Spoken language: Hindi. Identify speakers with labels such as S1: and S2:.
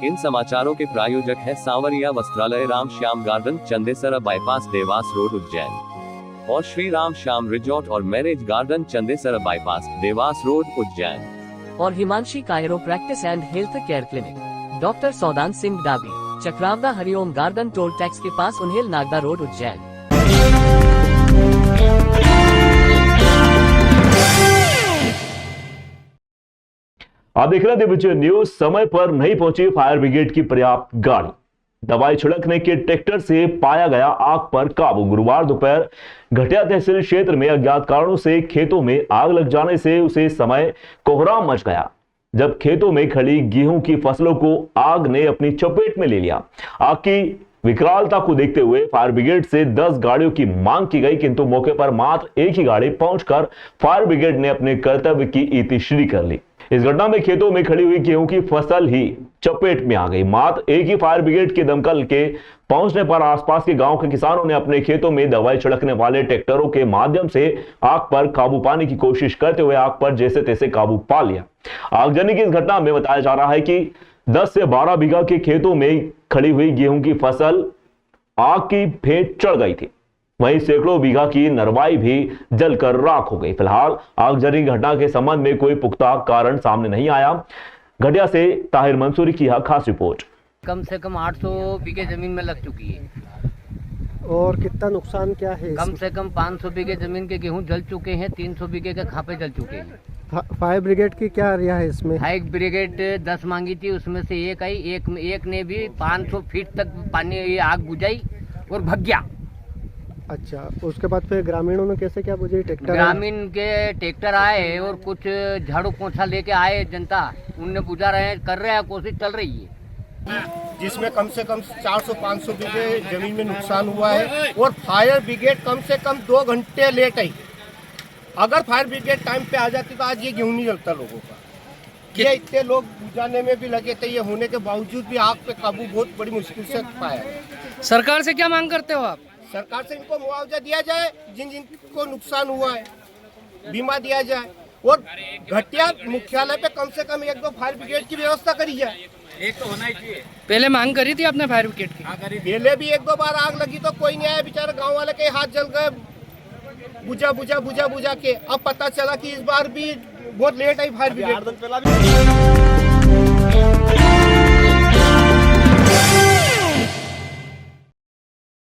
S1: इन समाचारों के प्रायोजक है Sanwariya Vastralaya, Ram Shyam garden, Chandesara bypass, Dewas road, Ujjain, और श्री राम श्याम रिजॉर्ट और marriage garden, Chandesara bypass, Dewas road, Ujjain.
S2: और Himanshi chiro practice and health care clinic, doctor Saudan Singh Dabi, Chakrawada Hariom garden, toll tax के पास, उन्हेल, नागदा रोड, उज्जैन।
S3: आप देख रहे हैं दिग्विजय न्यूज। समय पर नहीं पहुंची फायर ब्रिगेड की पर्याप्त गाड़ी, दवाई छिड़कने के ट्रैक्टर से पाया गया आग पर काबू। गुरुवार दोपहर घटिया तहसील क्षेत्र में अज्ञात कारणों से खेतों में आग लग जाने से उसे समय कोहराम मच गया, जब खेतों में खड़ी गेहूं की फसलों को आग ने अपनी चपेट में ले लिया। आग की विकरालता को देखते हुए फायर ब्रिगेड से 10 गाड़ियों की मांग की गई, किंतु मौके पर मात्र एक ही गाड़ी पहुंचकर फायर ब्रिगेड ने अपने कर्तव्य की इतिश्री कर ली। इस घटना में खेतों में खड़ी हुई गेहूं की फसल ही चपेट में आ गई। मात्र एक ही फायर ब्रिगेड के दमकल के पहुंचने पर आसपास के गांव के किसानों ने अपने खेतों में दवाई छिड़कने वाले ट्रैक्टरों के माध्यम से आग पर काबू पाने की कोशिश करते हुए आग पर जैसे तैसे काबू पा लिया। आगजनी की इस घटना में बताया जा रहा है कि 10 से 12 बीघा के खेतों में खड़ी हुई गेहूं की फसल आग की भेंट चढ़ गई थी। वहीं सैकड़ों बीघा की नरवाई भी जलकर राख हो गई। फिलहाल आगजनी घटना के संबंध में कोई पुख्ता कारण सामने नहीं आया। घटिया से ताहिर मंसूरी की खास रिपोर्ट।
S4: कम से कम 800 बीघे जमीन में लग चुकी है।
S5: और कितना नुकसान क्या है?
S4: कम से कम 500 बीघे जमीन के गेहूं जल चुके हैं, 300 बीघे के खापे जल चुके हैं।
S5: फायर ब्रिगेड की क्या रिया है इसमें?
S4: फायर ब्रिगेड 10 मांगी थी, उसमें से एक आई। एक ने भी 500 फीट तक पानी आग बुझाई और भग गया।
S5: अच्छा, उसके बाद फिर ग्रामीणों ने कैसे क्या बुझाई? ट्रैक्टर,
S4: ग्रामीण के ट्रैक्टर आए और कुछ झाड़ू पोछा लेके आए, जनता उनने बुझा रहे हैं, कर रहे हैं, कोशिश चल रही है।
S6: जिसमें कम से कम 400-500 बीघे जमीन में नुकसान हुआ है और फायर ब्रिगेड कम से कम 2 घंटे लेट आई। अगर फायर ब्रिगेड टाइम पे आ जाती तो आज ये गेहूं नहीं जलता लोगों का। ये इतने लोग बुझाने में भी लगे थे, ये होने के बावजूद भी आग पे काबू बहुत बड़ी मुश्किल से पाया।
S7: सरकार से क्या मांग करते हो आप?
S6: सरकार से इनको मुआवजा दिया जाए, जिन जिनको नुकसान हुआ है बीमा दिया जाए, और घटिया मुख्यालय पे कम से कम 1-2 फायर ब्रिगेड की व्यवस्था करी जाए।
S7: एक तो होना ही चाहिए। पहले मांग करी थी आपने फायर ब्रिगेड की?
S6: पहले भी 1-2 बार आग लगी तो कोई नहीं आया, बेचारे गांव वाले के हाथ जल गए बुझा के। अब पता चला कि इस बार भी बहुत लेट आई फायर ब्रिगेड।